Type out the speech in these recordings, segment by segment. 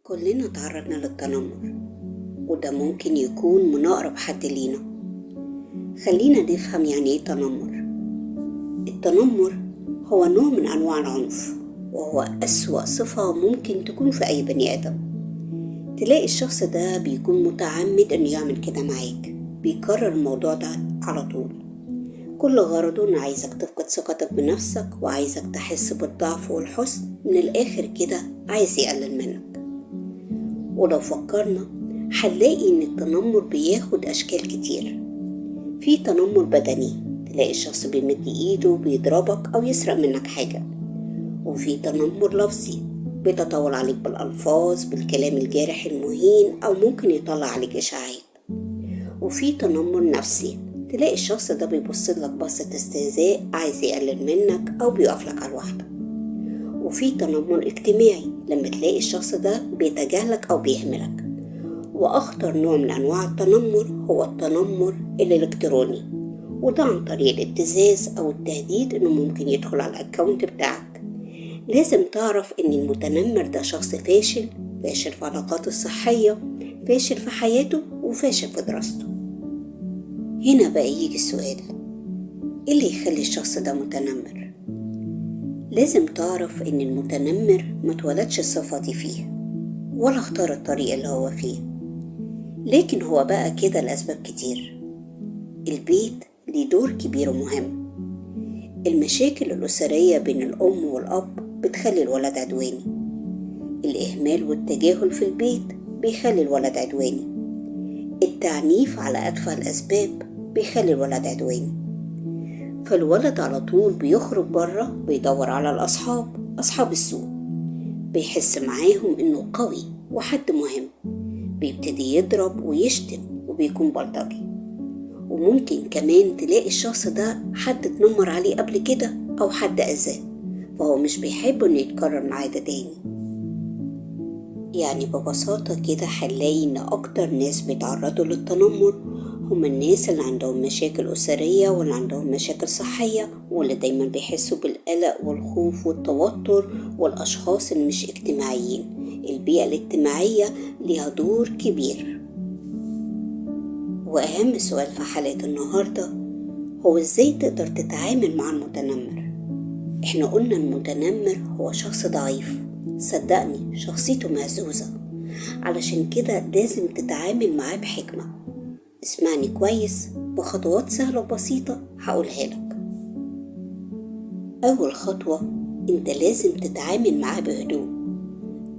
كلنا تعرضنا للتنمر، وده ممكن يكون من أقرب حد لينا. خلينا نفهم يعني ايه تنمر. التنمر هو نوع من أنواع العنف، وهو أسوأ صفة ممكن تكون في أي بني آدم. تلاقي الشخص ده بيكون متعمد إنه يعمل كده معاك، بيكرر الموضوع ده على طول. كل غرضه إنه عايزك تفقد ثقتك بنفسك، وعايزك تحس بالضعف والحزن. من الآخر كده عايز يقلل منك. ولو فكرنا هنلاقي إن التنمر بياخد أشكال كتير. في تنمر بدني، تلاقي الشخص بيمد إيده بيضربك أو يسرق منك حاجة. وفي تنمر لفظي، بيتطاول عليك بالألفاظ، بالكلام الجارح المهين، أو ممكن يطلع عليك إشاعات. وفي تنمر نفسي، تلاقي الشخص ده بيبصلك بصة استهزاء، عايز يقلل منك أو بيقفلك على الواحدة. وفي تنمر اجتماعي، لما تلاقي الشخص ده بيتجاهلك أو بيهملك. وأخطر نوع من أنواع التنمر هو التنمر الإلكتروني، وده عن طريق الابتزاز أو التهديد إنه ممكن يدخل على الأكاونت بتاعك. لازم تعرف إن المتنمر ده شخص فاشل في علاقاته الصحية، فاشل في حياته، وفاشل في دراسته. هنا بقى يجي السؤال، إيه اللي يخلي الشخص ده متنمر؟ لازم تعرف إن المتنمر ما اتولدش الصفة دي فيه، ولا اختار الطريق اللي هو فيه، لكن هو بقى كده لأسباب كتير. البيت ليه دور كبير ومهم. المشاكل الأسرية بين الأم والأب بتخلي الولد عدواني. الإهمال والتجاهل في البيت بيخلي الولد عدواني. التعنيف على أتفه الأسباب بيخلي الولد عدواني. فالولد على طول بيخرج بره، بيدور على أصحاب السوء، بيحس معاهم إنه قوي وحد مهم، بيبتدي يضرب ويشتم وبيكون بلطجي. وممكن كمان تلاقي الشخص ده حد اتنمر عليه قبل كده أو حد أذاه، فهو مش بيحب إنه يتكرر معاه ده تاني. يعني ببساطة كده هنلاقي إن أكتر ناس بيتعرضوا للتنمر هم الناس اللي عندهم مشاكل أسرية، واللي عندهم مشاكل صحية، واللي دايما بيحسوا بالقلق والخوف والتوتر، والأشخاص اللي مش اجتماعيين. البيئة الاجتماعية ليها دور كبير. وأهم سؤال في حلقة النهاردة هو إزاي تقدر تتعامل مع المتنمر؟ إحنا قلنا المتنمر هو شخص ضعيف، صدقني شخصيته مهزوزة، علشان كده لازم تتعامل معاه بحكمة. اسمعني كويس، بخطوات سهلة وبسيطة هقولها لك. أول خطوة، انت لازم تتعامل معاه بهدوء.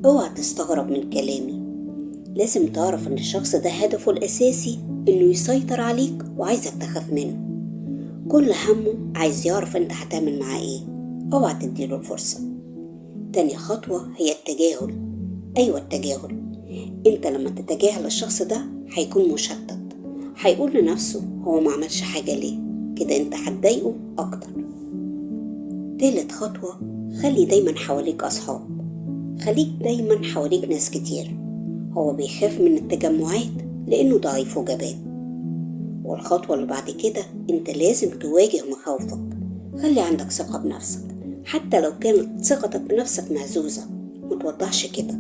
اوعى تستغرب من كلامي. لازم تعرف ان الشخص ده هدفه الأساسي انه يسيطر عليك، وعايزك تخاف منه. كل همه عايز يعرف انت هتعمل معاه ايه. اوعى تديله الفرصة. تاني خطوة هي التجاهل. ايوه التجاهل. انت لما تتجاهل الشخص ده هيكون مشتت، هيقول لنفسه هو ما عملش حاجة ليه، كده انت هتضايقه اكتر. تالت خطوة، خلي دايما حواليك اصحاب. خليك دايما حواليك ناس كتير. هو بيخاف من التجمعات لانه ضعيف وجبان. والخطوة اللي بعد كده، انت لازم تواجه مخاوفك. خلي عندك ثقة بنفسك، حتى لو كانت ثقتك بنفسك مهزوزة، متوضحش كده.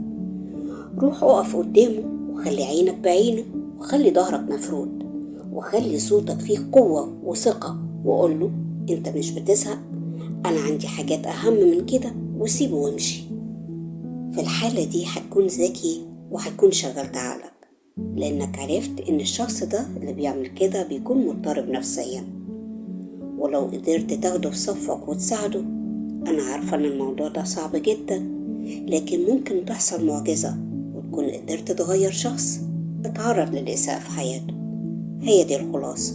روح اقف قدامه، وخلي عينك بعينه، وخلي ظهرك مفرود، وخلي صوتك فيه قوة وثقة، وقوله انت مش بتزهق، انا عندي حاجات اهم من كده، وسيبه وامشي. في الحالة دي هتكون ذكي، وهتكون شغلت عقلك، لانك عرفت ان الشخص ده اللي بيعمل كده بيكون مضطرب نفسيا. ولو قدرت تاخده في صفك وتساعده، انا عارفة ان الموضوع ده صعب جدا، لكن ممكن تحصل معجزة، وتكون قدرت تغير شخص اتعرض للإساءة في حياته. هي دي الخلاصة.